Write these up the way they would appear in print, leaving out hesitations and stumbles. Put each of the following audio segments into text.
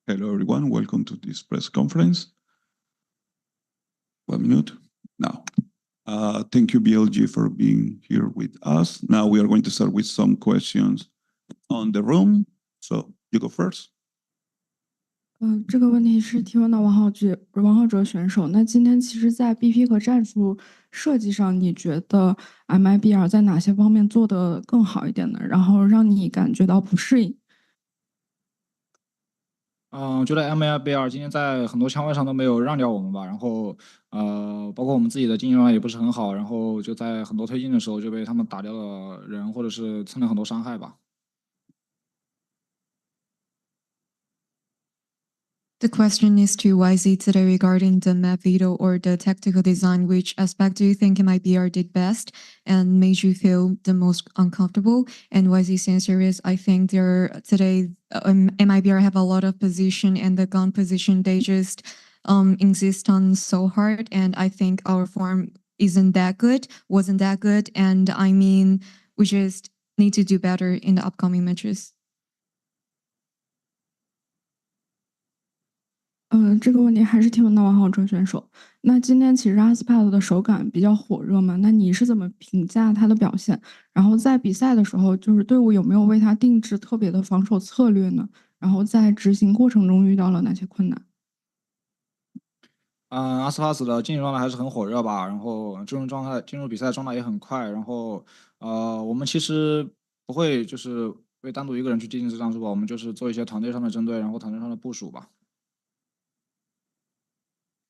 Hello, everyone. Welcome to this press conference. 1 minute now. Thank you, BLG, for being here with us. Now we are going to start with some questions on the room. So you go first. 这个问题是提问到王浩哲选手。那今天其实，在 BP 和战术设计上，你觉得 MIBR 在哪些方面做得更好一点呢？然后让你感觉到不适应？我觉得 MIBR 今天在很多枪位上都没有让掉我们吧，然后包括我们自己的经营状态也不是很好，然后就在很多推进的时候就被他们打掉了人，或者是蹭了很多伤害吧。The question is to YZ today regarding the map veto or the tactical design. Which aspect do you think MIBR did best and made you feel the most uncomfortable? And YZ's answer is, I think today MIBR have a lot of position, and the gun position they just insist on so hard. And I think our form wasn't that good. And I mean, we just need to do better in the upcoming matches. 这个问题还是提问到王浩哲选手。那今天其实阿斯帕特的手感比较火热嘛，那你是怎么评价他的表现？然后在比赛的时候，就是队伍有没有为他定制特别的防守策略呢？然后在执行过程中遇到了哪些困难？阿斯帕斯的竞技状态还是很火热吧，然后进入比赛状态也很快，然后我们其实不会就是为单独一个人去定制战术吧，我们就是做一些团队上的针对，然后团队上的部署吧。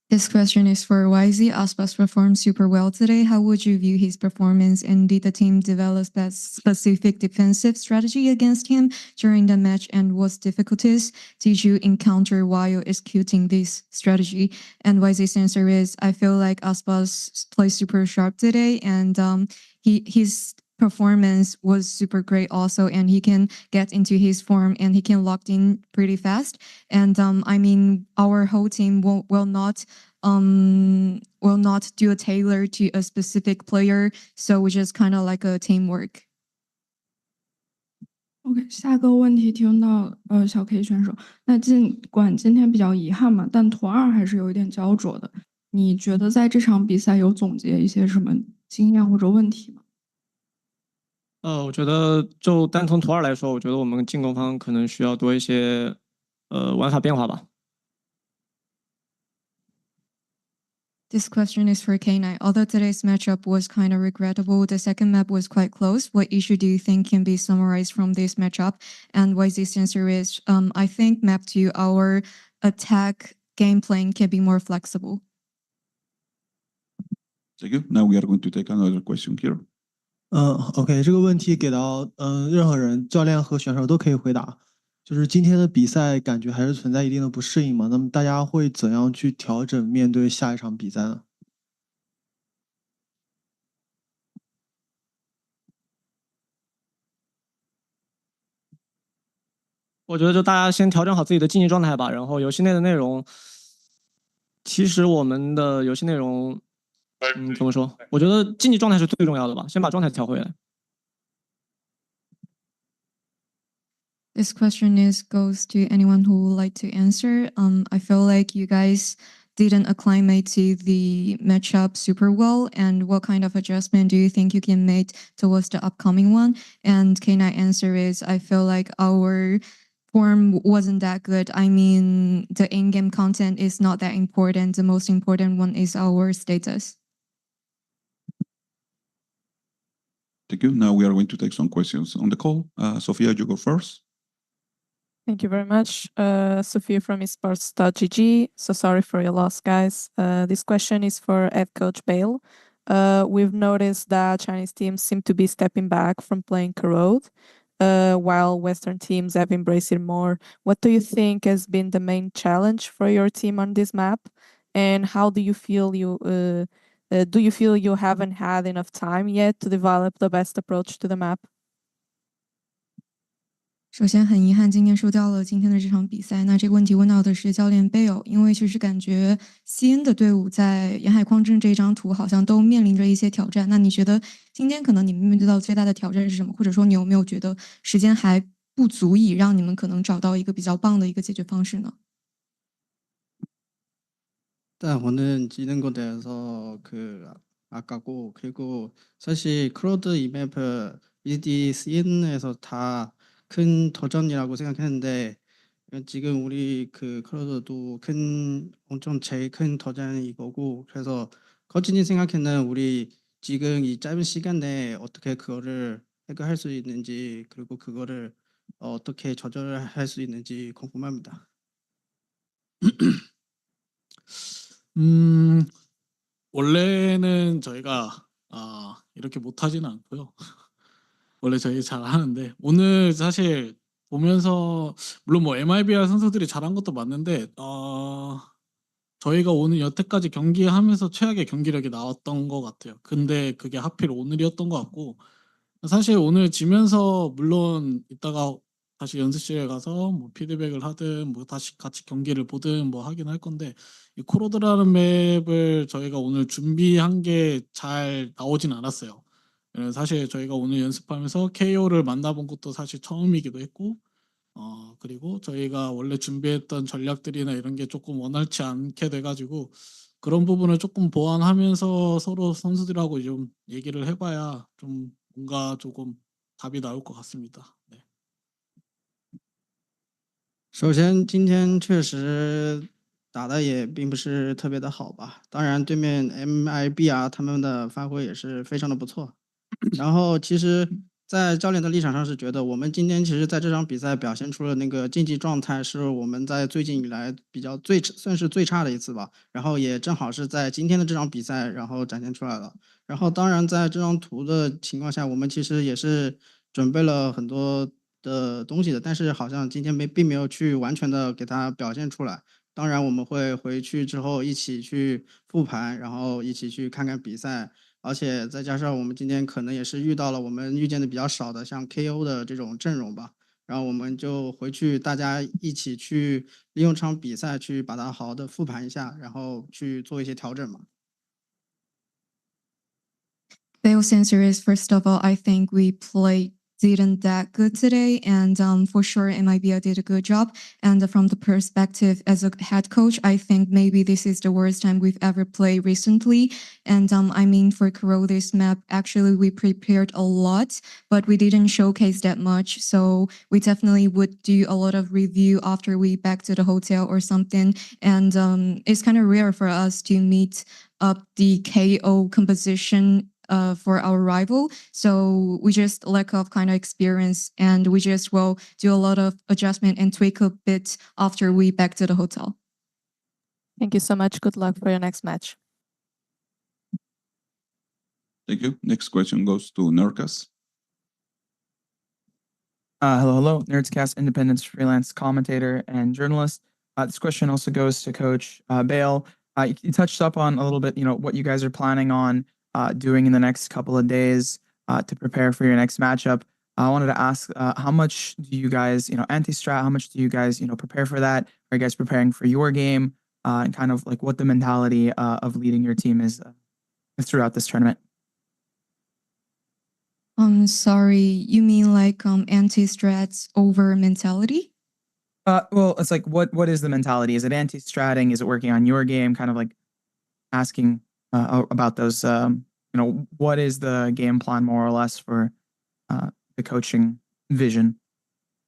This question is for YZ. Aspas performed super well today. How would you view his performance, and did the team develop that specific defensive strategy against him during the match, and what difficulties did you encounter while executing this strategy? And YZ's answer is, I feel like Aspas played super sharp today, and his performance was super great also, and he can get into his form and he can lock in pretty fast. And I mean, our whole team will not do a tailor to a specific player, so we just kind of like a teamwork. OK， 下个问题提问到小 K 选手。那尽管今天比较遗憾嘛，但图2还是有一点焦灼的。你觉得在这场比赛有总结一些什么经验或者问题吗？我觉得就单从图2来说，我觉得我们进攻方可能需要多一些玩法变化吧。This question is for K9. Although today's matchup was kind of regrettable, the second map was quite close. What issue do you think can be summarized from this matchup? And YZ's answer is, I think map 2, our attack game plan can be more flexible. Thank you. Now we are going to take another question here. OK， 这个问题给到任何人，教练和选手都可以回答。就是今天的比赛感觉还是存在一定的不适应嘛？那么大家会怎样去调整面对下一场比赛呢？我觉得就大家先调整好自己的竞技状态吧，然后游戏内的内容，其实我们的游戏内容，怎么说？我觉得竞技状态是最重要的吧，先把状态调回来。This question goes to anyone who would like to answer. I feel like you guys didn't acclimate to the matchup super well, and what kind of adjustment do you think you can make towards the upcoming one? And K9 answer is, I feel like our form wasn't that good. I mean, the in-game content is not that important. The most important one is our status. Thank you. Now we are going to take some questions on the call. Sophia, you go first. Thank you very much. Sophia from esports.gg. So sorry for your loss, guys. This question is for head coach Bale. We've noticed that Chinese teams seem to be stepping back from playing Corrode, while Western teams have embraced it more. What do you think has been the main challenge for your team on this map? And how do you feel you haven't had enough time yet to develop the best approach to the map? 首先很遗憾今天输掉了今天的这场比赛。那这个问题问到的是教练贝尔，因为其实感觉 CN 的队伍在沿海矿镇这张图好像都面临着一些挑战。那你觉得今天可能你们面对到最大的挑战是什么？或者说你有没有觉得时间还不足以让你们可能找到一个比较棒的一个解决方式呢？ 일단 오늘 지는 거에 대해서 아까고 그리고 사실 크로드 이맵 ED CN에서 다 큰 도전이라고 생각했는데 지금 우리 크로드도 엄청 제일 큰 도전이 이거고 그래서 거진이 생각에는 우리 지금 이 짧은 시간 내에 어떻게 그거를 해결할 수 있는지 그리고 그거를 어떻게 조절할 수 있는지 궁금합니다. 원래는 저희가 이렇게 못하지는 않고요. 원래 저희 잘하는데 오늘 사실 보면서 물론 뭐 MIBR 선수들이 잘한 것도 맞는데 저희가 오늘 여태까지 경기하면서 최악의 경기력이 나왔던 것 같아요. 근데 그게 하필 오늘이었던 것 같고 사실 오늘 지면서 물론 이따가 다시 연습실에 가서 뭐 피드백을 하든 뭐 다시 같이 경기를 보든 뭐 하긴 할 건데 이 코로드라는 맵을 저희가 오늘 준비한 게 잘 나오진 않았어요. 사실 저희가 오늘 연습하면서 KO를 만나본 것도 사실 처음이기도 했고 그리고 저희가 원래 준비했던 전략들이나 이런 게 조금 원활치 않게 돼가지고 그런 부분을 조금 보완하면서 서로 선수들하고 좀 얘기를 해봐야 좀 뭔가 조금 답이 나올 것 같습니다. 네. 首先，今天确实打的也并不是特别的好吧。当然，对面 MIBR 他们的发挥也是非常的不错。然后，其实，在教练的立场上是觉得，我们今天其实在这场比赛表现出了那个竞技状态，是我们在最近以来算是最差的一次吧。然后也正好是在今天的这场比赛，然后展现出来了。然后，当然在这张图的情况下，我们其实也是准备了很多的东西的，但是好像今天并没有去完全的给它表现出来。当然，我们会回去之后一起去复盘，然后一起去看看比赛。而且再加上我们今天可能也是遇到了我们遇见的比较少的像 KO 的这种阵容吧，然后我们就回去大家一起去利用这场比赛去把它好好的复盘一下，然后去做一些调整嘛。Bale's answer is, first of all, I think we didn't that good today, and for sure MIBR did a good job. And from the perspective as a head coach, I think maybe this is the worst time we've ever played recently. And I mean, for this map, actually we prepared a lot, but we didn't showcase that much. So we definitely would do a lot of review after we back to the hotel or something. And it's kind of rare for us to meet up the KO composition for our rival, so we just lack of kind of experience, and we just will do a lot of adjustment and tweak a bit after we back to the hotel. Thank you so much. Good luck for your next match. Thank you. Next question goes to Nurkas. Hello. Nerdscast, independent freelance commentator and journalist. This question also goes to Coach Bale. You touched up on a little bit, what you guys are planning on doing in the next couple of days to prepare for your next matchup. I wanted to ask, how much do you guys, anti-strat, how much do you guys, prepare for that? Are you guys preparing for your game? And kind of like what the mentality of leading your team is throughout this tournament? Sorry, you mean like anti-strats over mentality? Well, it's like, what is the mentality? Is it anti-stratting? Is it working on your game? Kind of like asking about those, what is the game plan more or less for the coaching vision?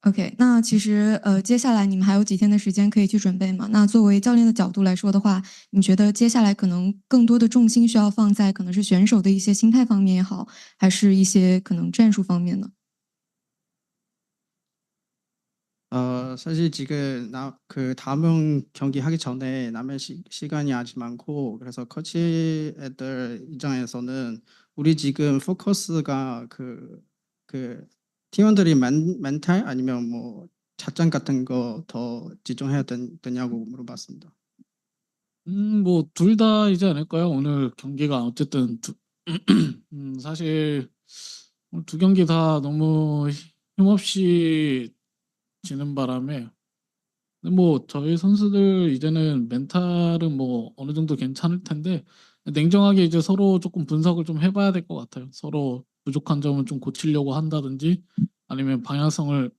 OK， 那其实接下来你们还有几天的时间可以去准备嘛？那作为教练的角度来说的话，你觉得接下来可能更多的重心需要放在可能是选手的一些心态方面也好，还是一些可能战术方面呢？ 사실 지금 다음 경기 하기 전에 남은 시간이 아직 많고 그래서 코치 애들 입장에서는 우리 지금 포커스가 그 팀원들이 멘탈 아니면 뭐 작전 같은 거 더 집중해야 되냐고 물어봤습니다. 뭐 둘 다이지 않을까요? 오늘 경기가 어쨌든 사실 오늘 두 경기 다 너무 힘없이 지는 바람에 뭐 저희 선수들 이제는 멘탈은 뭐 어느 정도 괜찮을 텐데 냉정하게 이제 서로 조금 분석을 좀 해봐야 될 것 같아요. 서로 부족한 점은 좀 고치려고 한다든지 아니면 방향성을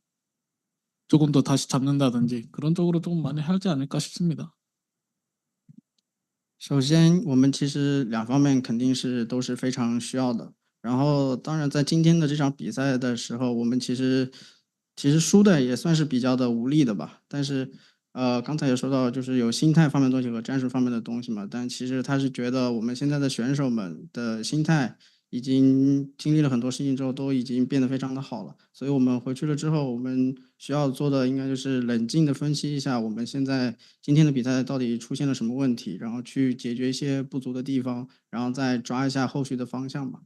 조금 더 다시 잡는다든지 그런 쪽으로 좀 많이 하지 않을까 싶습니다. 首先，我们其实两方面肯定都是非常需要的。然后，当然在今天的这场比赛的时候，我们其实输的也算是比较的无力的吧。但是，刚才也说到，就是有心态方面的东西和战术方面的东西嘛。但其实他是觉得我们现在的选手们的心态已经经历了很多事情之后，都已经变得非常的好了。所以我们回去了之后，我们需要做的应该就是冷静的分析一下我们现在今天的比赛到底出现了什么问题，然后去解决一些不足的地方，然后再抓一下后续的方向吧。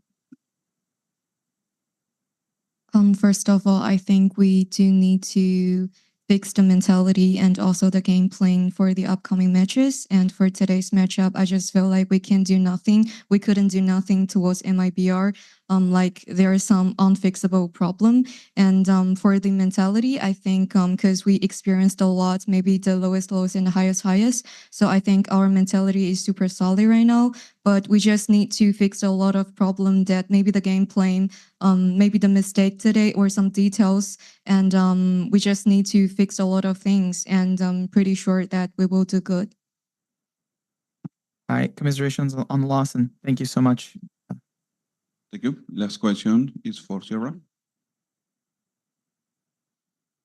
First of all, I think we do need to fix the mentality and also the game plan for the upcoming matches. And for today's matchup, I just feel like we can do nothing. We couldn't do nothing towards MIBR. Like there is some unfixable problem. And for the mentality, I think because we experienced a lot, maybe the lowest lows and the highest. So I think our mentality is super solid right now. But we just need to fix a lot of problem that maybe the game plan, maybe the mistake today or some details. And we just need to fix a lot of things. And I'm pretty sure that we will do good. All right, commiserations on the loss, and thank you so much. Thank you. Last question is for Sierra.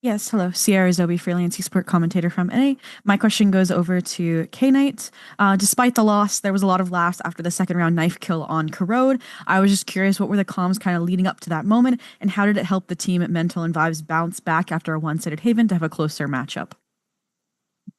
Yes, hello. Sierra Zoe, freelance esports commentator from NA. My question goes over to K-Knight. Despite the loss, there was a lot of laughs after the second round knife kill on Corrode. I was just curious, what were the comms kind of leading up to that moment, and how did it help the team mental and vibes bounce back after a one-sided Haven to have a closer matchup?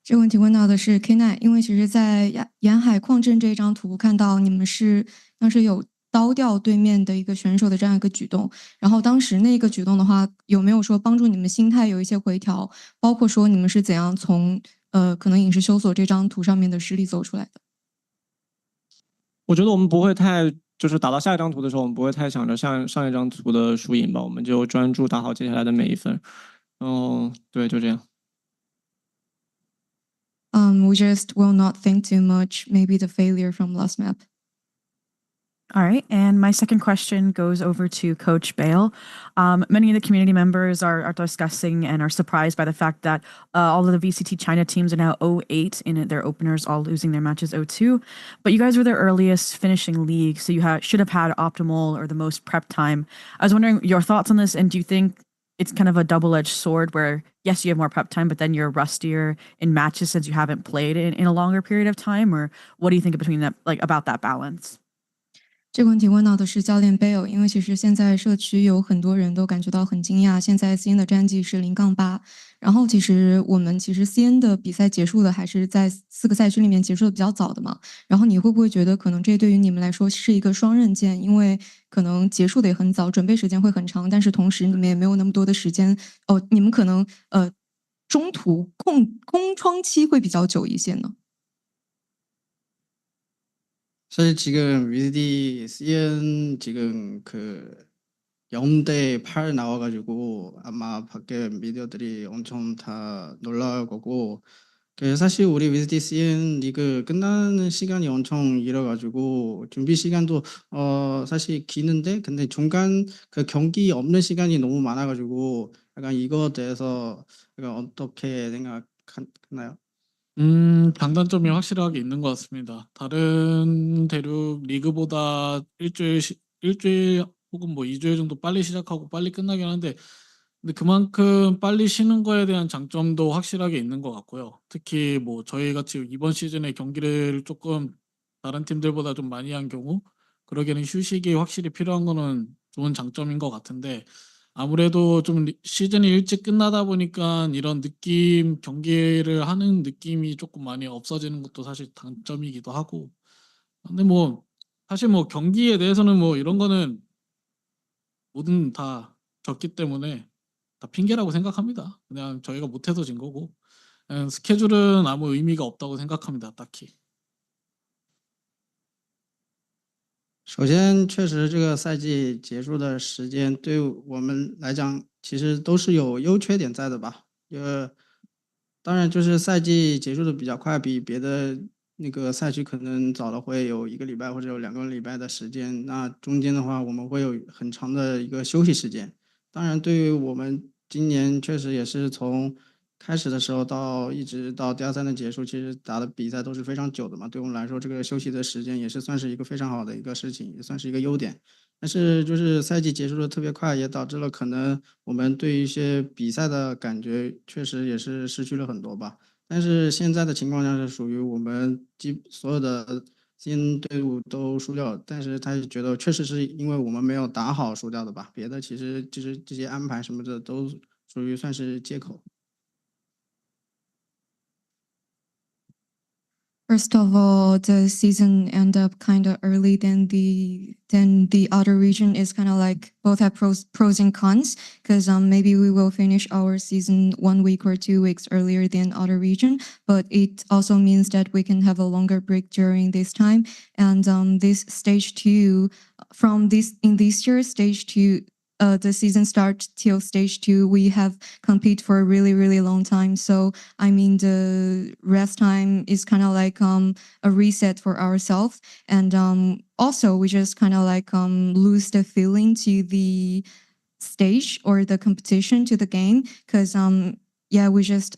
这个问题问到的是 K9，因为其实在沿海矿镇这张图看到你们是当时有刀掉对面的一个选手的这样一个举动，然后当时那个举动的话，有没有说帮助你们心态有一些回调？包括说你们是怎样从可能影视搜索这张图上面的失利走出来的？我觉得我们不会太，就是打到下一张图的时候，我们不会太想着上一张图的输赢吧，我们就专注打好接下来的每一分。然后对，就这样。We just will not think too much, maybe the failure from last map. All right, and my second question goes over to Coach Bale. Many of the community members are discussing and are surprised by the fact that all of the VCT China teams are now 0-8 in their openers, all losing their matches 0-2. But you guys were the earliest finishing league, so you should have had optimal or the most prep time. I was wondering your thoughts on this, and do you think it's kind of a double-edged sword where, yes, you have more prep time, but then you're rustier in matches since you haven't played in a longer period of time? Or what do you think between that, like about that balance? 这个问题问到的是教练 Bale， 因为其实现在社区有很多人都感觉到很惊讶，现在 CN 的战绩是0-8，然后其实我们CN 的比赛结束的还是在4个赛区里面结束的比较早的嘛，然后你会不会觉得可能这对于你们来说是一个双刃剑，因为可能结束的也很早，准备时间会很长，但是同时你们也没有那么多的时间，你们可能中途空窗期会比较久一些呢？ 사실 지금 VCT CN 지금 0대8 나와가지고 아마 밖에 미디어들이 엄청 다 놀라울 거고 사실 우리 VCT CN 리그 끝나는 시간이 엄청 길어가지고 준비 시간도 사실 기는데 근데 중간 경기 없는 시간이 너무 많아가지고 약간 이거에 대해서 약간 어떻게 생각하나요? 장단점이 확실하게 있는 것 같습니다. 다른 대륙 리그보다 일주일 혹은 뭐 2주일 정도 빨리 시작하고 빨리 끝나긴 한데 근데 그만큼 빨리 쉬는 거에 대한 장점도 확실하게 있는 것 같고요. 특히 뭐 저희 같이 이번 시즌에 경기를 조금 다른 팀들보다 좀 많이 한 경우 그러기에는 휴식이 확실히 필요한 거는 좋은 장점인 것 같은데 아무래도 좀 시즌이 일찍 끝나다 보니까 이런 느낌, 경기를 하는 느낌이 조금 많이 없어지는 것도 사실 단점이기도 하고. 근데 뭐 사실 뭐 경기에 대해서는 뭐 이런 거는 뭐든 다 졌기 때문에 다 핑계라고 생각합니다. 그냥 저희가 못해서 진 거고 그냥 스케줄은 아무 의미가 없다고 생각합니다. 딱히. 首先，确实这个赛季结束的时间对我们来讲，其实都是有优缺点在的吧。当然就是赛季结束的比较快，比别的那个赛区可能早了会有1个礼拜或者有2个礼拜的时间。那中间的话，我们会有很长的一个休息时间。当然，对于我们今年确实也是从开始的时候到一直到第二赛的结束，其实打的比赛都是非常久的嘛。对我们来说，这个休息的时间也是算是一个非常好的一个事情，也算是一个优点。但是就是赛季结束的特别快，也导致了可能我们对一些比赛的感觉确实也是失去了很多吧。但是现在的情况下是属于我们所有的新队伍都输掉了，但是他也觉得确实是因为我们没有打好输掉的吧，别的其实就是这些安排什么的都属于算是借口。First of all, the season end up kind of early than the other region is kind of like both have pros and cons because maybe we will finish our season 1 week or 2 weeks earlier than other region, but it also means that we can have a longer break during this time. And this stage 2 from this year stage 2. The season start till stage 2, we have compete for a really long time. So I mean, the rest time is kind of like a reset for ourselves, and also we just kind of like lose the feeling to the stage or the competition to the game because yeah, we just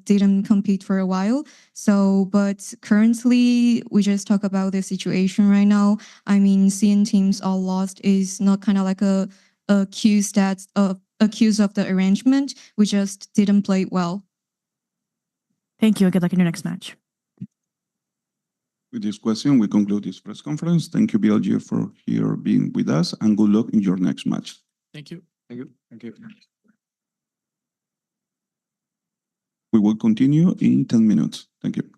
didn't compete for a while. So, but currently we just talk about the situation right now. I mean, seeing teams all lost is not kind of like a accuse of the arrangement. We just didn't play well. Thank you, and good luck in your next match. With this question, we conclude this press conference. Thank you, BLG, for here being with us, and good luck in your next match. Thank you. Thank you. Thank you. We will continue in 10 minutes. Thank you.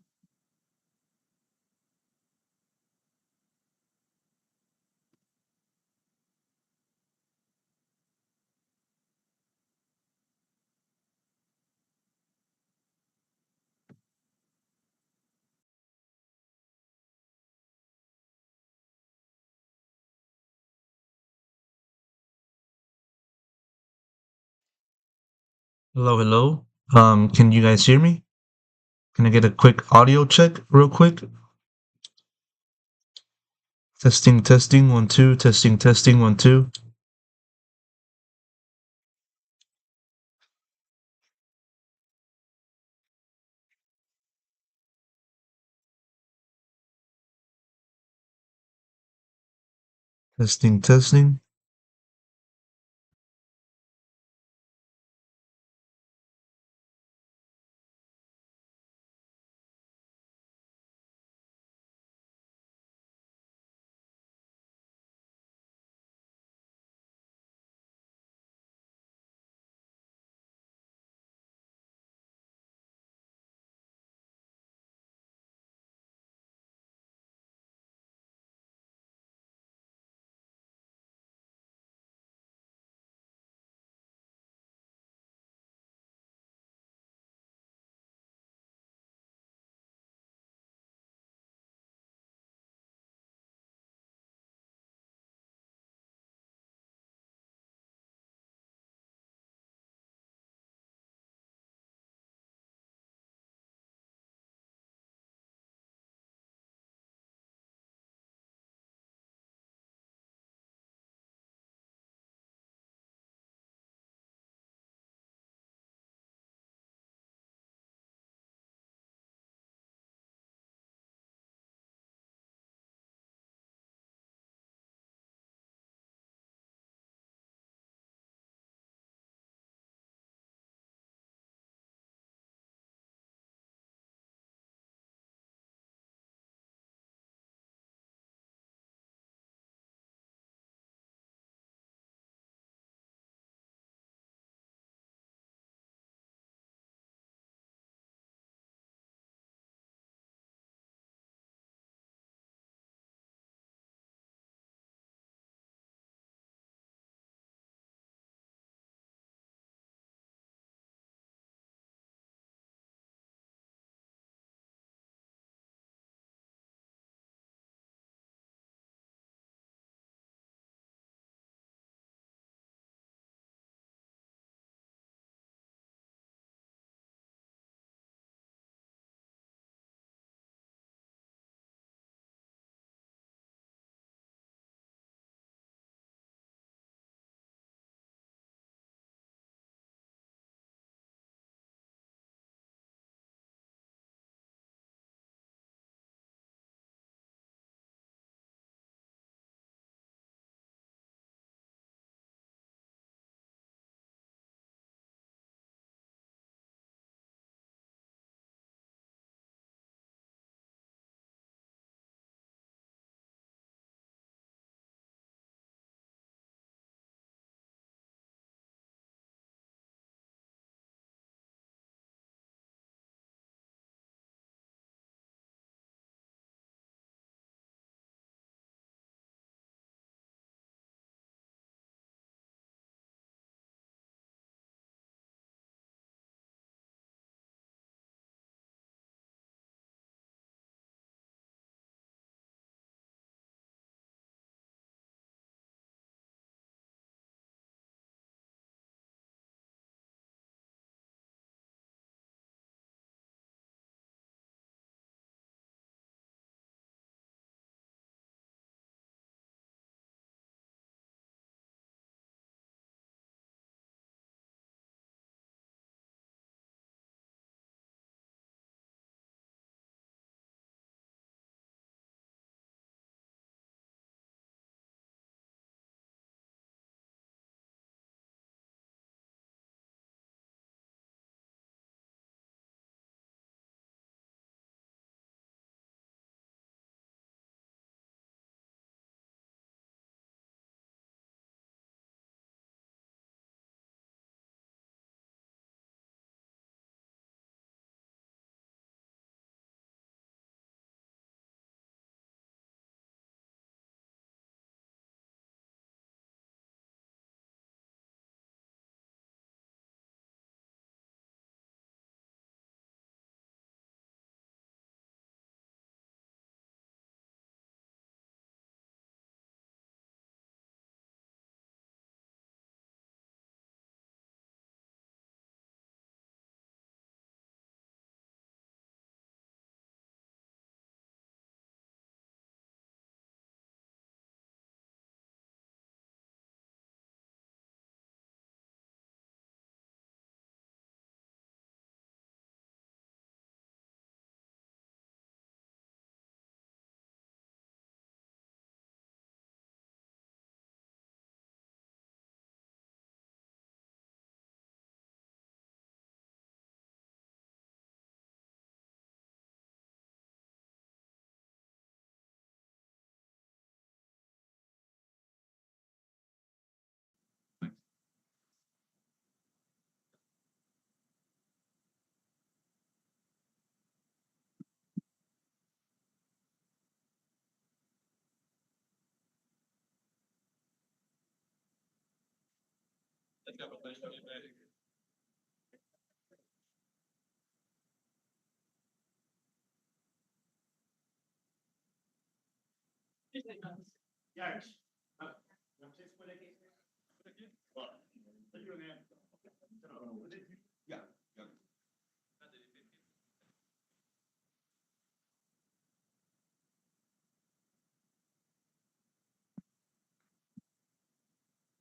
Hello, hello. Can you guys hear me? Can I get a quick audio check real quick? Testing, testing, 1, 2, testing, testing, 1, 2. Testing, testing.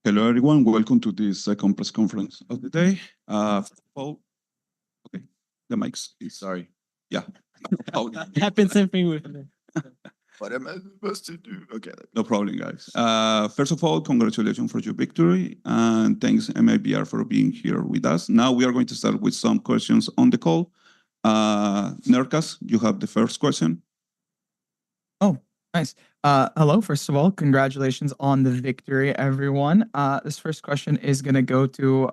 Hello, everyone. Welcome to this second press conference of the day. Paul, okay, the mics, please. Sorry. Yeah. Paul. Happened something with me. What am I supposed to do? Okay, no problem, guys. First of all, congratulations for your victory, and thanks MIBR for being here with us. Now we are going to start with some questions on the call. Nerkas, you have the first question. Oh, nice. Hello, first of all, congratulations on the victory, everyone. This first question is going to go to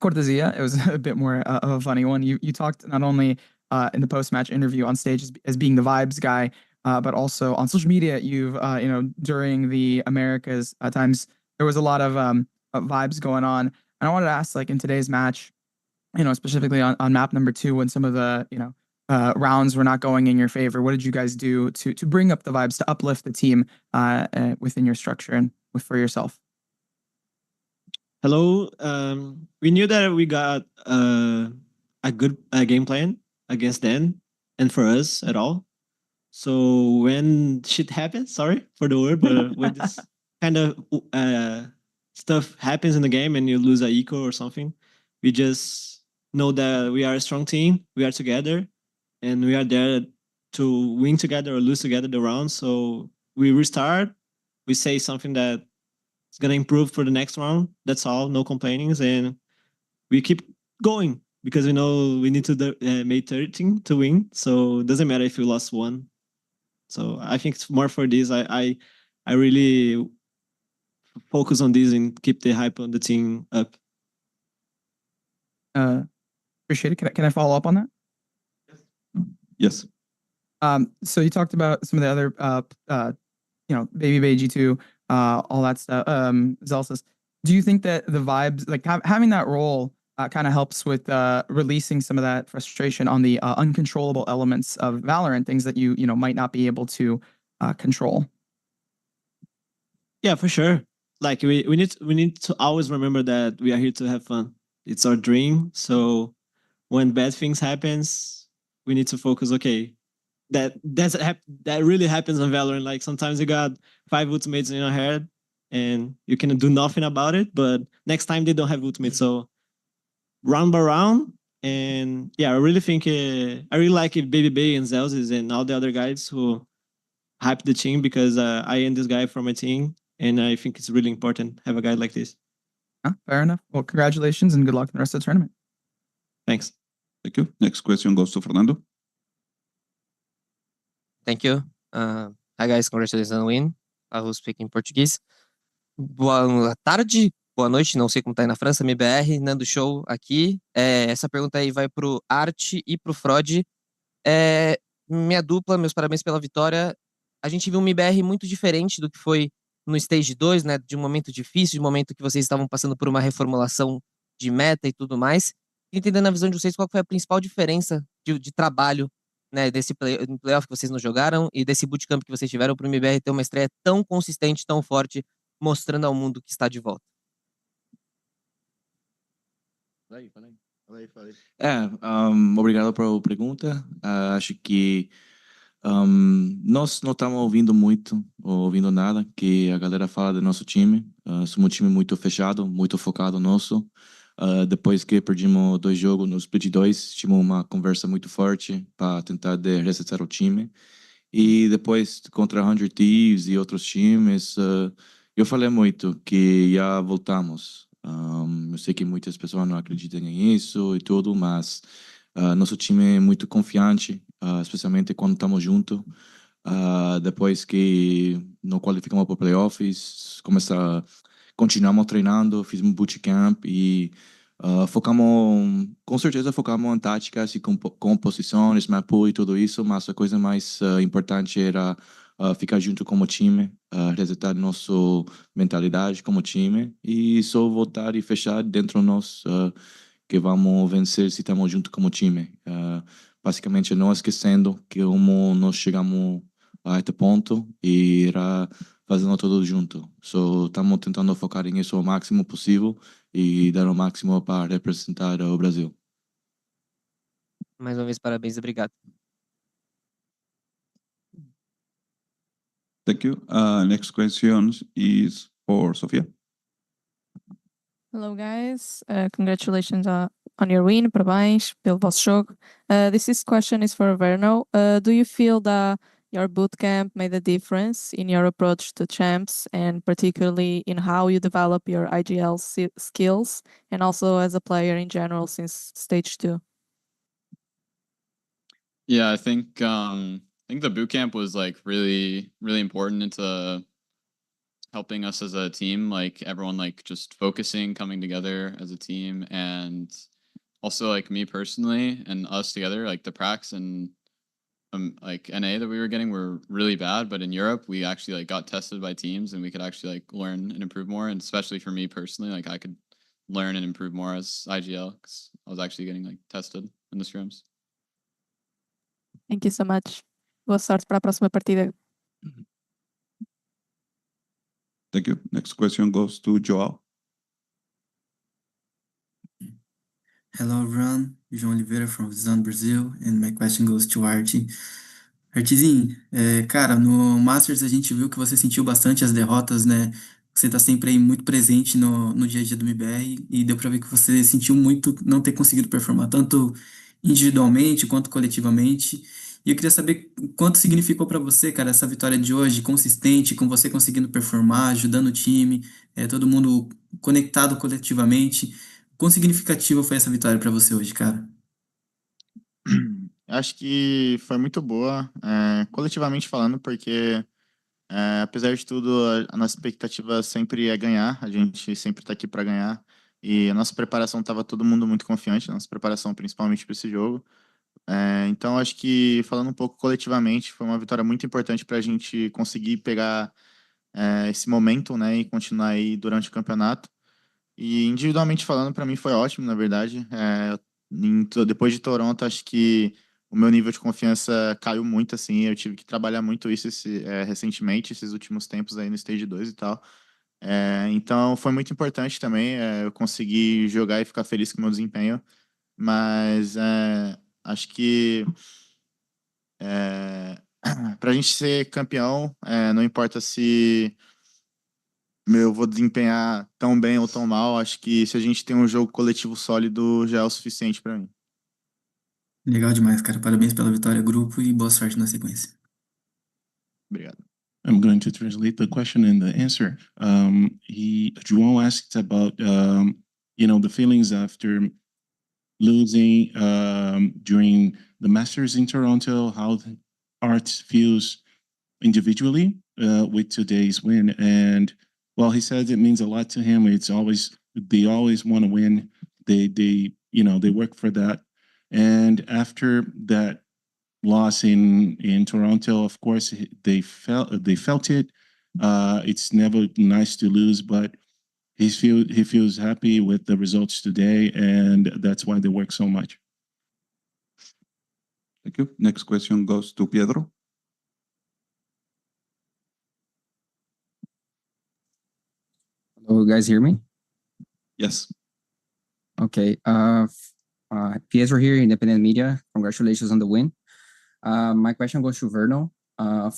Cortesia. It was a bit more of a funny one. You talked not only in the post-match interview on stage as being the vibes guy, but also on social media. You've, during the Americas times, there was a lot of vibes going on. And I wanted to ask, like in today's match, specifically on map number 2, when some of the, rounds were not going in your favor, what did you guys do to bring up the vibes, to uplift the team within your structure and for yourself? Hello. We knew that we got a good game plan against them and for us at all. So when shit happens, sorry for the word, but when this kind of stuff happens in the game and you lose a eco or something, we just know that we are a strong team. We are together, and we are there to win together or lose together the round. So we restart. We say something that is gonna improve for the next round. That's all. No complainings, and we keep going because we know we need to make 13 to win. So it doesn't matter if we lost 1. So I think it's more for this. I really focus on this and keep the hype on the team up. Appreciate it. Can I follow up on that? Yes. So you talked about some of the other, Baby Bay G2, all that stuff, Zelsis. Do you think that the vibes, like having that role, kind of helps with releasing some of that frustration on the uncontrollable elements of Valorant, things that you might not be able to control? Yeah, for sure. Like we need to always remember that we are here to have fun. It's our dream. So when bad things happens, we need to focus. Okay, that really happens on Valorant. Like sometimes you got 5 ultimates in your head and you can do nothing about it. But next time they don't have ultimate. So round by round. And yeah, I really think I really like Baby Bay and Zelsis and all the other guys who hype the team, because I am this guy from my team, and I think it's really important to have a guy like this. Fair enough. Well, congratulations and good luck in the rest of the tournament. Thanks. Thank you. Next question goes to Fernando. Thank you. Hi guys, congratulations on the win. I will speak in Portuguese. Boa tarde, boa noite, não sei como tá aí na França, MIBR, Nando Show aqui. Essa pergunta aí vai pro Art e pro Frod. Minha dupla, meus parabéns pela vitória. A gente viu um MIBR muito diferente do que foi no Stage 2, né? De um momento difícil, de um momento que vocês estavam passando por uma reformulação de meta e tudo mais. Entendendo na visão de vocês, qual foi a principal diferença de trabalho, né, desse playoff que vocês não jogaram e desse bootcamp que vocês tiveram para o MIBR ter uma estreia tão consistente, tão forte, mostrando ao mundo que está de volta? Obrigado pela pergunta. Acho que nós não estamos ouvindo nada que a galera fala do nosso time. Somos um time muito fechado, muito focado nosso. Depois que perdemos 2 jogos no Split 2, tivemos uma conversa muito forte para tentar resetar o time. E depois, contra 100 Thieves e outros times, eu falei muito que já voltamos. Eu sei que muitas pessoas não acreditam nisso e tudo, mas nosso time é muito confiante, especialmente quando estamos juntos. Depois que não qualificamos para playoffs, continuamos treinando, fizemos bootcamp e com certeza focamos em táticas e composições, map pool e tudo isso, mas a coisa mais importante era ficar junto como time, resetar nossa mentalidade como time e só voltar e fechar dentro de nós que vamos vencer se estamos juntos como time. Basicamente, não esquecendo que como nós chegamos a este ponto e irá fazendo tudo junto. Só estamos tentando focar em isso o máximo possível e dar o máximo para representar o Brasil. Mais uma vez, parabéns e obrigado. Thank you. Next question is for Sofia. Hello, guys. Congratulations on your win. Parabéns pelo vosso jogo. This question is for Verno. Do you feel that your bootcamp made a difference in your approach to champs and particularly in how you develop your IGL skills and also as a player in general since stage 2? Yeah, I think the boot camp was like really important into helping us as a team, like everyone like just focusing, coming together as a team, and also like me personally and us together, like the pracs and like NA that we were getting were really bad, but in Europe we actually like got tested by teams and we could actually like learn and improve more, and especially for me personally, like I could learn and improve more as IGL because I was actually getting like tested in the scrims. Thank you so much. Boa sorte para a próxima partida. Thank you. Next question goes to Joao. Hello, everyone. João Oliveira from Visão Brazil, and my question goes to Artie. Artezinho, cara, no Masters a gente viu que você sentiu bastante as derrotas, né? Você tá sempre aí muito presente no dia a dia do MIBR e deu pra ver que você sentiu muito não ter conseguido performar, tanto individualmente quanto coletivamente. E eu queria saber o quanto significou pra você, cara, essa vitória de hoje, consistente, com você conseguindo performar, ajudando o time, todo mundo conectado coletivamente. Quão significativa foi essa vitória pra você hoje, cara? Acho que foi muito boa, coletivamente falando, porque apesar de tudo, a nossa expectativa sempre é ganhar, a gente sempre está aqui para ganhar, e a nossa preparação estava todo mundo muito confiante, a nossa preparação principalmente para esse jogo. Então, acho que falando um pouco coletivamente, foi uma vitória muito importante para a gente conseguir pegar esse momento, né, e continuar aí durante o campeonato. E individualmente falando, para mim foi ótimo, na verdade. Depois de Toronto, acho que o meu nível de confiança caiu muito, assim. Eu tive que trabalhar muito isso recentemente, esses últimos tempos aí no Stage 2 e tal. Então foi muito importante também. Eu consegui jogar e ficar feliz com o meu desempenho. Mas acho que para a gente ser campeão, não importa se eu vou desempenhar tão bem ou tão mal, acho que se a gente tem um jogo coletivo sólido já é o suficiente para mim. Legal demais, cara. Parabéns pela vitória, grupo, e boa sorte na sequência. Obrigado. I'm going to translate the question and the answer. João asked about, the feelings after losing during the Masters in Toronto, how Art feels individually with today's win. And well, he says it means a lot to him. They always want to win. They work for that. And after that loss in Toronto, of course, they felt it. It's never nice to lose, but he feels happy with the results today, and that's why they work so much. Thank you. Next question goes to Pedro. Hello, you guys hear me? Yes. Okay. Pedro here, Independent Media. Congratulations on the win. My question goes to Verno.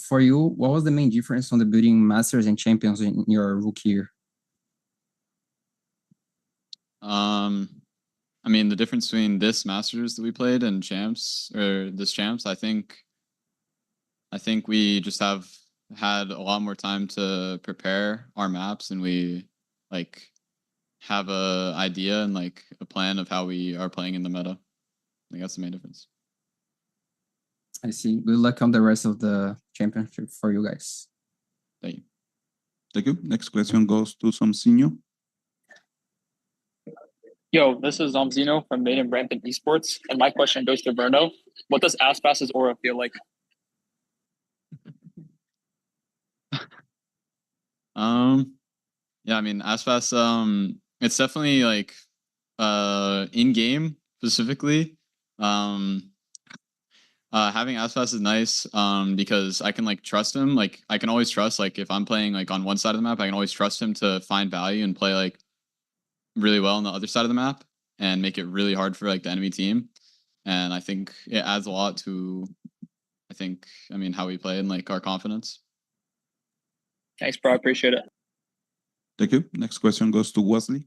For you, what was the main difference on the building Masters and Champions in your rookie year? I mean, the difference between this Masters that we played and Champs, or this Champs, I think we just have had a lot more time to prepare our maps, and we like have a idea and like a plan of how we are playing in the meta. I think that's the main difference. I see. Good luck on the rest of the championship for you guys. Thank you. Thank you. Next question goes to Somsinho. Yo, this is Zino from Made in Brampton Esports, and my question goes to Verno. What does Aspas's aura feel like? Yeah, I mean, Aspas, it's definitely like in game specifically. Having Aspas is nice because I can like trust him. Like I can always trust, like if I'm playing like on one side of the map, I can always trust him to find value and play like really well on the other side of the map and make it really hard for like the enemy team. And I think it adds a lot to, I mean, how we play and like our confidence. Thanks, bro. I appreciate it. Thank you. Next question goes to Wesley.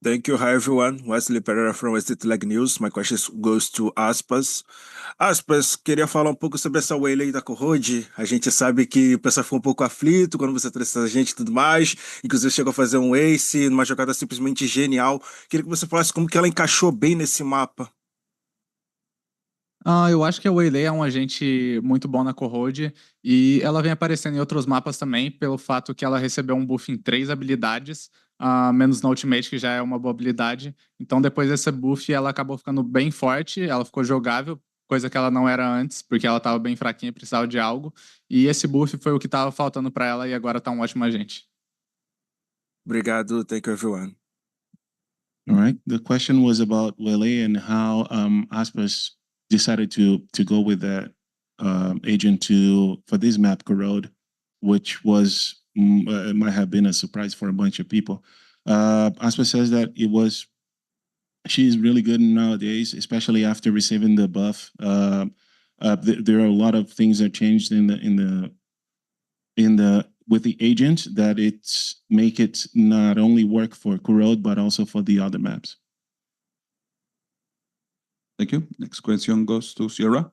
Thank you. Hi, everyone. Wesley Pereira from Leg News. My question goes to Aspas. Aspas, queria falar pouco sobre essa whale aí da Corrode. A gente sabe que o pessoal ficou pouco aflito quando você trouxe a gente e tudo mais. Inclusive, chegou a fazer um ace numa jogada simplesmente genial. Queria que você falasse como que ela encaixou bem nesse mapa. Eu acho que a Waylay é um agente muito bom na Corrode e ela vem aparecendo em outros mapas também pelo fato que ela recebeu um buff em 3 habilidades, menos na Ultimate, que já é uma boa habilidade. Então depois desse buff ela acabou ficando bem forte, ela ficou jogável, coisa que ela não era antes, porque ela estava bem fraquinha e precisava de algo. E esse buff foi o que estava faltando para ela e agora tá um ótimo agente. Obrigado. Thank you, everyone. All right. The question was about Wele and how Aspas decided to go with that agent for this map Corrode, which was might have been a surprise for a bunch of people. Aspas says that she's really good nowadays, especially after receiving the buff. There are a lot of things that changed with the agent that make it not only work for Corrode but also for the other maps. Thank you. Next question goes to Sierra.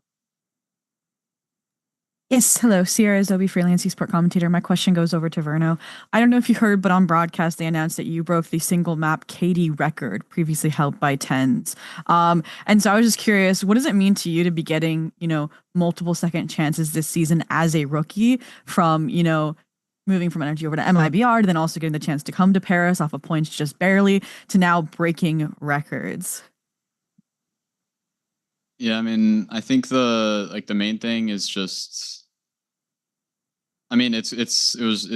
Yes, hello, Sierra Zobi, freelance esport commentator. My question goes over to Verno. I don't know if you heard, but on broadcast they announced that you broke the single map KD record previously held by Tens. And so I was just curious, what does it mean to you to be getting, multiple second chances this season as a rookie from, moving from Energy over to MIBR to then also getting the chance to come to Paris off of points just barely to now breaking records? Yeah, I mean, I think the main thing is just, I mean, it's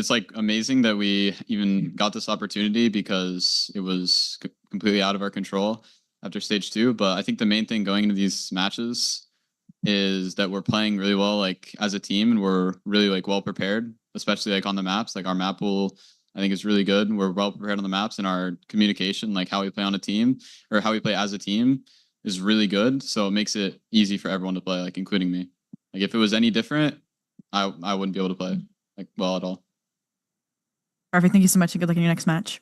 like amazing that we even got this opportunity because it was completely out of our control after stage 2. But I think the main thing going into these matches is that we're playing really well, like as a team, and we're really like well prepared, especially like on the maps. Like our map pool, I think is really good. We're well prepared on the maps, and our communication, like how we play on a team or how we play as a team, is really good. So it makes it easy for everyone to play, like including me. Like if it was any different, I wouldn't be able to play like well at all. Perfect. Thank you so much, and good luck in your next match.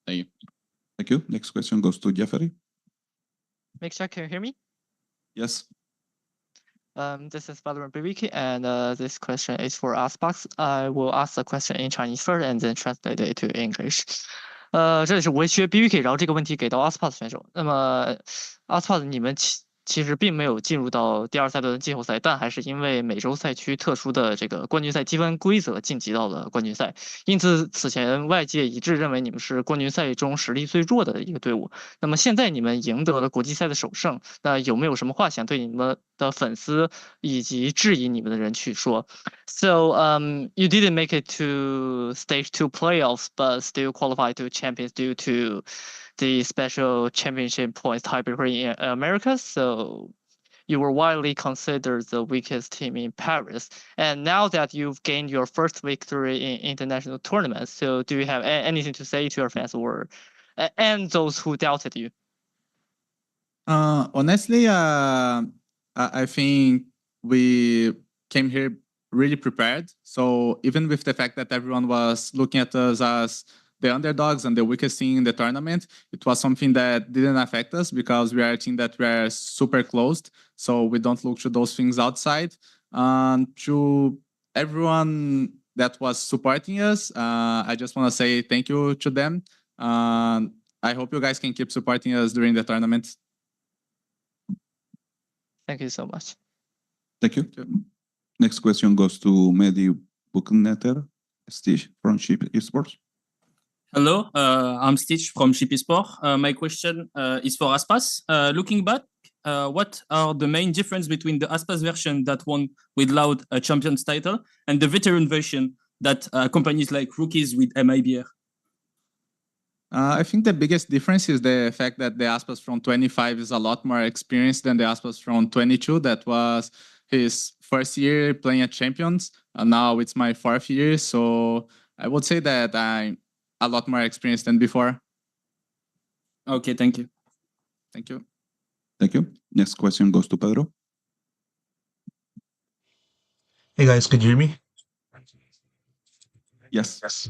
Thank you. Thank you. Next question goes to Jeffrey. Make sure, can you hear me? Yes. This is VALORANT Champions, and this question is for Aspas. I will ask the question in Chinese first and then translate it to English. 这里是我学 BBK， 然后这个问题给到 Aspas 选手。那么 Aspas， 你们其实并没有进入到第2赛段的季后赛，但还是因为美洲赛区特殊的这个冠军赛积分规则晋级到了冠军赛。因此，此前外界一致认为你们是冠军赛中实力最弱的一个队伍。那么现在你们赢得了国际赛的首胜，那有没有什么话想对你们的粉丝以及质疑你们的人去说 ？So, you didn't make it to stage 2 playoffs, but still qualified to champions due to the special championship points tiebreaker in America. So you were widely considered the weakest team in Paris. And now that you've gained your first victory in international tournaments, so do you have anything to say to your fans or and those who doubted you? Honestly, I think we came here really prepared. So even with the fact that everyone was looking at us as the underdogs and the weakest team in the tournament, it was something that didn't affect us because we are a team that we are super closed. So we don't look to those things outside. To everyone that was supporting us, I just want to say thank you to them. I hope you guys can keep supporting us during the tournament. Thank you so much. Thank you. Next question goes to Mehdi Bukneter, Stitch from Chip Esports. Hello, I'm Stitch from Chip Esports. My question is for Aspas. Looking back, what are the main difference between the Aspas version that won with Loud a Champions title and the veteran version that companies like Rookies with MIBR? I think the biggest difference is the fact that the Aspas from 25 is a lot more experienced than the Aspas from 22. That was his first year playing at Champions. And now it's my 4th year. So I would say that I'm a lot more experienced than before. Okay, thank you. Thank you. Thank you. Next question goes to Pedro. Hey guys, could you hear me? Yes.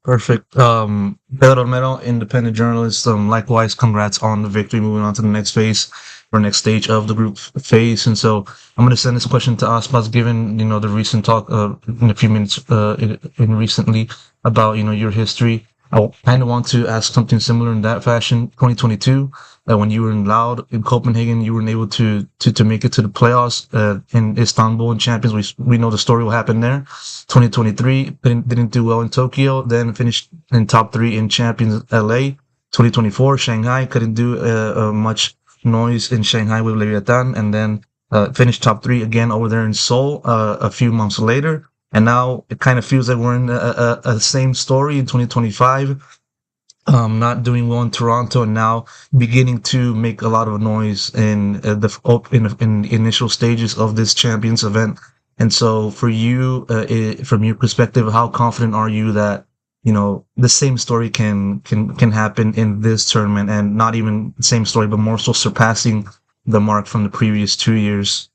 Perfect. Pedro Romero, independent journalist. Likewise, congrats on the victory. Moving on to the next phase or next stage of the group phase. And so I'm going to send this question to Aspas, given the recent talk in a few minutes in recently about your history. I kind of want to ask something similar in that fashion. 2022, when you were in Loud in Copenhagen, you weren't able to make it to the playoffs in Istanbul and Champions. We know the story what happened there. 2023 didn't do well in Tokyo, then finished in top 3 in Champions LA. 2024 Shanghai couldn't do much noise in Shanghai with Leviathan, and then finished top 3 again over there in Seoul a few months later. And now it kind of feels like we're in a same story in 2025, not doing well in Toronto, and now beginning to make a lot of noise in the initial stages of this Champions event. And so, for you, from your perspective, how confident are you that the same story can happen in this tournament, and not even the same story, but more so surpassing the mark from the previous 2 years?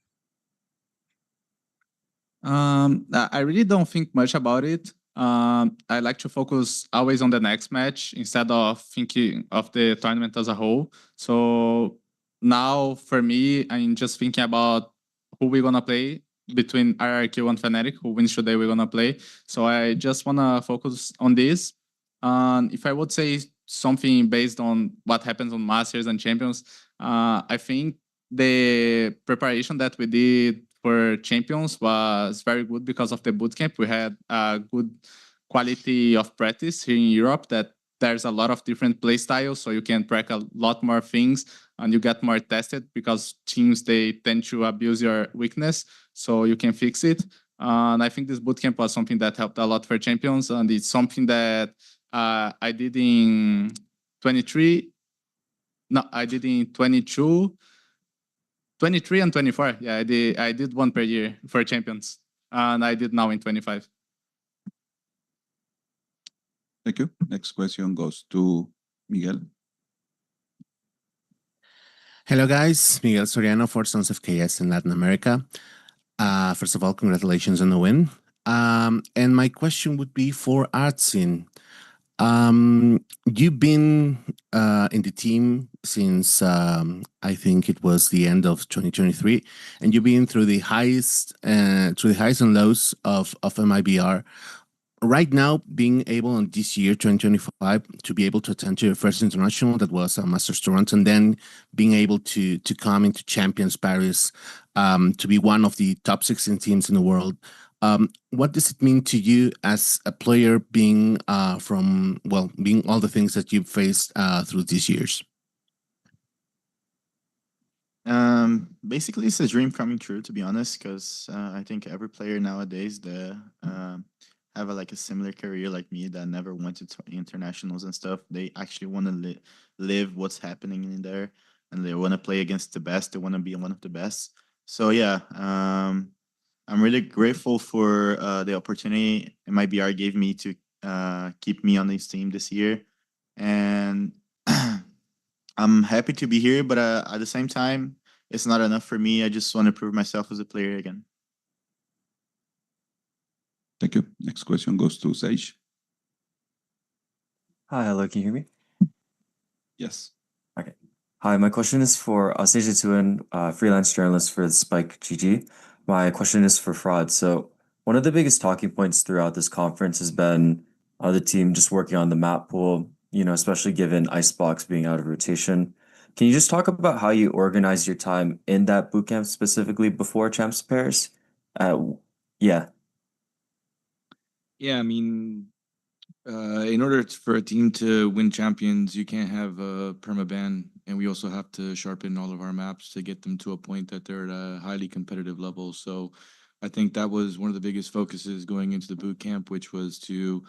I really don't think much about it. I like to focus always on the next match instead of thinking of the tournament as a whole. So now for me, I'm just thinking about who we're gonna play between RRQ and Fnatic, who wins today we're gonna play. So I just wanna focus on this. If I would say something based on what happens on Masters and Champions, I think the preparation that we did for Champions was very good because of the bootcamp. We had a good quality of practice here in Europe, that there's a lot of different play styles, so you can practice a lot more things and you get more tested, because teams, they tend to abuse your weakness, so you can fix it. And I think this bootcamp was something that helped a lot for Champions, and it's something that I did in 23. No, I did in 22. 23 and 24. Yeah, I did one per year for Champions. And I did now in 25. Thank you. Next question goes to Miguel. Hello, guys. Miguel Soriano for Sons of KS in Latin America. First of all, congratulations on the win. And my question would be for Artzin. You've been in the team since I think it was the end of 2023, and you've been through the highs and lows of MIBR. Right now, being able on this year 2025 to be able to attend to your first international, that was Masters Toronto, and then being able to come into Champions Paris, to be one of the top 16 teams in the world. What does it mean to you as a player, being being all the things that you've faced through these years? Basically, it's a dream coming true, to be honest, because I think every player nowadays that have a similar career like me, that never went to internationals and stuff, they actually want to live what's happening in there, and they want to play against the best. They want to be one of the best. So yeah, I'm really grateful for the opportunity MIBR gave me to keep me on this team this year, and I'm happy to be here. But at the same time, it's not enough for me. I just want to prove myself as a player again. Thank you. Next question goes to Sage. Hi, hello, can you hear me? Yes. Okay. Hi, my question is for Sage Tuin, freelance journalist for Spike GG. My question is for Fraud. So one of the biggest talking points throughout this conference has been the team just working on the map pool, especially given Icebox being out of rotation. Can you just talk about how you organize your time in that bootcamp specifically before Champs Paris? Yeah. Yeah, I mean, in order for a team to win champions, you can't have a permaban and we also have to sharpen all of our maps to get them to a point that they're at a highly competitive level. So I think that was one of the biggest focuses going into the boot camp, which was to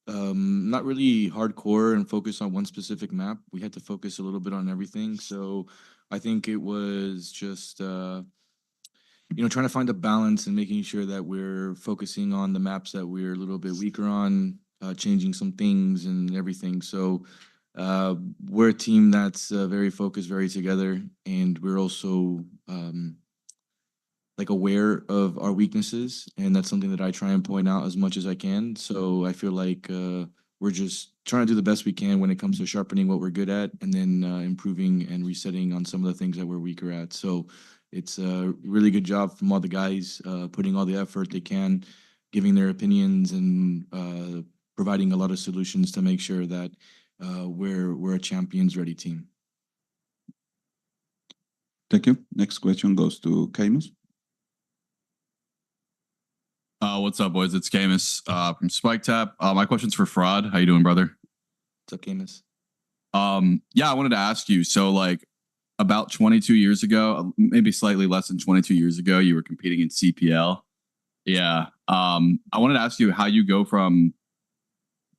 not really hardcore and focus on one specific map. We had to focus a little bit on everything. So I think it was just trying to find a balance and making sure that we're focusing on the maps that we're a little bit weaker on, changing some things and everything. So we're a team that's very focused, very together, and we're also like aware of our weaknesses, and that's something that I try and point out as much as I can. So I feel like we're just trying to do the best we can when it comes to sharpening what we're good at, and then improving and resetting on some of the things that we're weaker at. So it's a really good job from all the guys, putting all the effort they can, giving their opinions, and providing a lot of solutions to make sure that we're a champions ready team. Thank you. Next question goes to Camus. What's up, boys? It's Camus from Spike Tap. My question's for Fraud. How you doing, brother? What's up, Camus? Yeah, I wanted to ask you. So, like, about 22 years ago, maybe slightly less than 22 years ago, you were competing in CPL. Yeah. I wanted to ask you how you go from,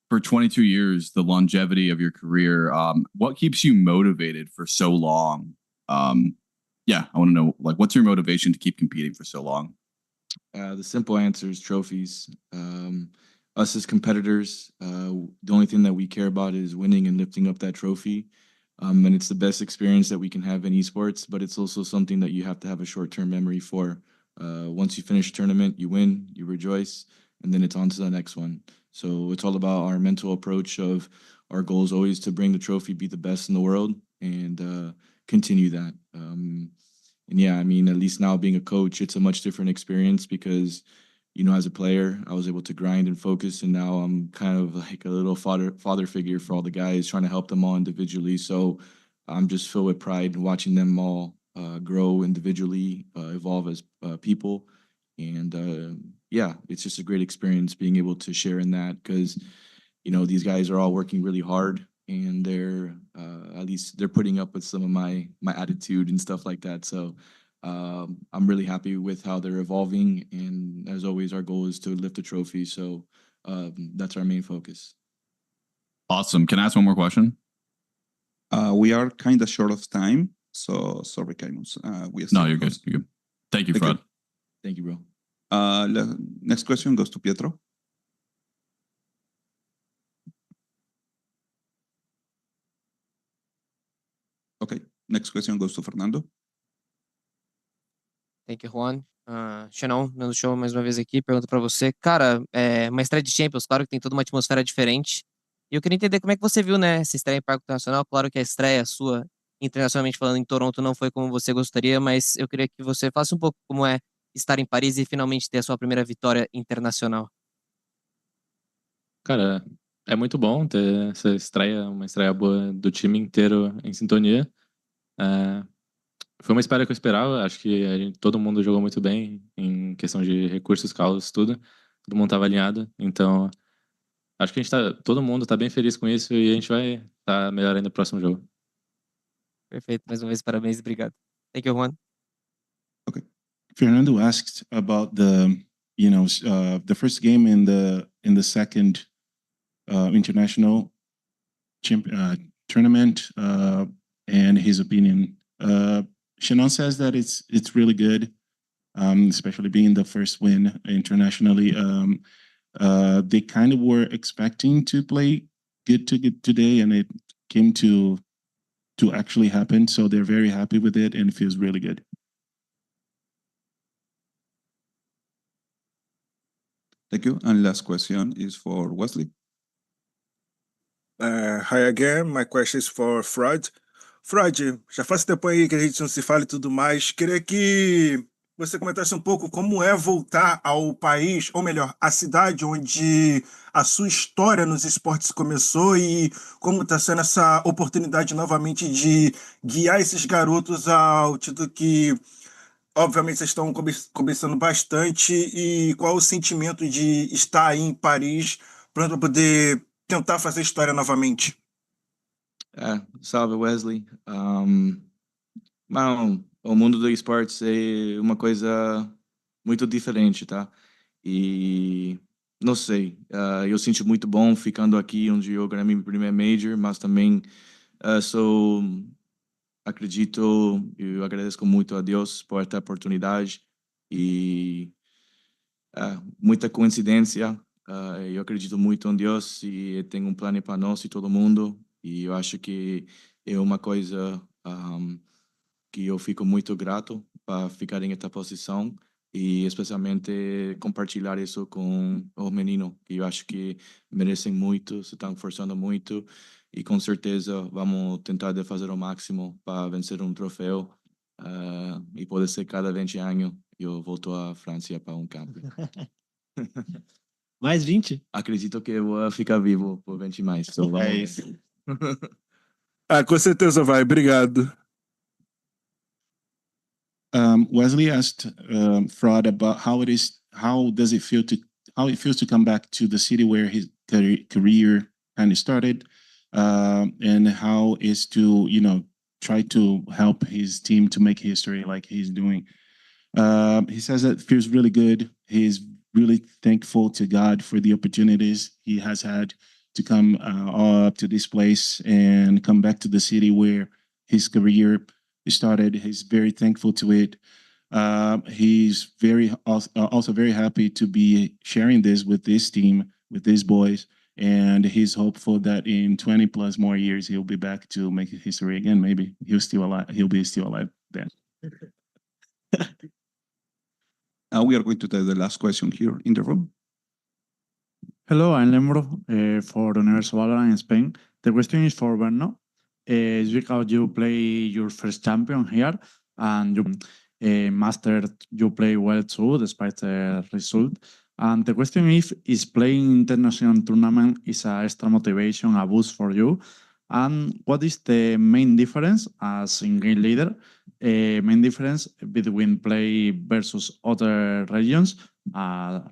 for 22 years, the longevity of your career. What keeps you motivated for so long? Yeah, I want to know, like, what's your motivation to keep competing for so long? The simple answer is trophies. Us as competitors, the only thing that we care about is winning and lifting up that trophy. And it's the best experience that we can have in esports, but it's also something that you have to have a short-term memory for. Once you finish a tournament, you win, you rejoice, and then it's on to the next one. So it's all about our mental approach of our goal is always to bring the trophy, be the best in the world, and continue that. And yeah, I mean, at least now being a coach, it's a much different experience because, as a player, I was able to grind and focus, and now I'm kind of like a little father figure for all the guys, trying to help them all individually. So I'm just filled with pride in watching them all grow individually, evolve as people. And yeah, it's just a great experience being able to share in that because, these guys are all working really hard, and they're at least they're putting up with some of my attitude and stuff like that. So I'm really happy with how they're evolving, and as always, our goal is to lift a trophy. So that's our main focus. Awesome. Can I ask one more question? We are kind of short of time, so sorry, Camus. No, you're good. You're good. Thank you, Fred. Thank you, bro. Next question goes to Pedro. Okay, next question goes to Fernando. Thank you, Juan. Xenon, dando show mais uma vez aqui, pergunta pra você. Cara, uma estreia de Champions, claro que tem toda uma atmosfera diferente. E eu queria entender como é que você viu, né, essa estreia em Parque Internacional. Claro que a estreia sua, internacionalmente falando, em Toronto não foi como você gostaria, mas eu queria que você falasse um pouco como é estar em Paris e finalmente ter a sua primeira vitória internacional. Cara, é muito bom ter essa estreia, uma estreia boa do time inteiro em sintonia. Foi uma espera que eu esperava, acho que todo mundo jogou muito bem em questão de recursos, causos, tudo. Todo mundo estava alinhado, então acho que todo mundo está bem feliz com isso e a gente vai estar melhor ainda no próximo jogo. Perfeito, mais uma vez, parabéns, obrigado. Thank you, Juan. Okay. Fernando asked about the first game in the second international tournament and his opinion. Shannon says that it's really good, especially being the first win internationally. They kind of were expecting to play good today, and it came to actually happen. So they're very happy with it, and it feels really good. Thank you. And last question is for Wesley. Hi again. My question is for Freud. Freud, já faz tempo aí que a gente não se fala e tudo mais. Queria que você comentasse um pouco como é voltar ao país, ou melhor, à cidade onde a sua história nos esportes começou e como está sendo essa oportunidade novamente de guiar esses garotos ao título que, obviamente, vocês estão começando bastante, e qual o sentimento de estar aí em Paris para poder tentar fazer história novamente? Salve, Wesley. Bom, o mundo do esportes é uma coisa muito diferente, tá? E não sei, eu sinto muito bom ficando aqui onde eu ganhei meu primeiro Major, mas também eu agradeço muito a Deus por esta oportunidade e muita coincidência. Eu acredito muito em Deus e tem um plano para nós e todo mundo. E eu acho que é uma coisa que eu fico muito grato para ficar em esta posição e especialmente compartilhar isso com os meninos, que eu acho que merecem muito, se estão forçando muito e com certeza vamos tentar de fazer o máximo para vencer um troféu e pode ser cada 20 anos eu volto à França para um campo. Mais 20? Acredito que eu vou ficar vivo por 20 mais. So vamos ver. isso. Com certeza vai. Obrigado. Wesley asked Fraud about how it feels to come back to the city where his career kind of started, and how is to try to help his team to make history like he's doing. He says that it feels really good. He's really thankful to God for the opportunities he has had to come up to this place and come back to the city where his career started. He's very thankful to it. He's also very happy to be sharing this with this team, with these boys, and he's hopeful that in 20 plus more years he'll be back to make history again. Maybe he'll be still alive then. We are going to take the last question here in the room. Hello, I'm Romero for Universo VALORANT in Spain. The question is for Berno. It's because you play your first champion here and you mastered, you play well too despite the result. And the question is playing international tournament is a extra motivation, a boost for you? And what is the main difference as in-game leader? Main difference between play versus other regions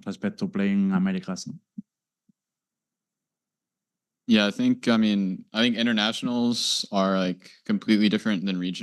respect to playing Americas? Yeah, I think internationals are like completely different than regional.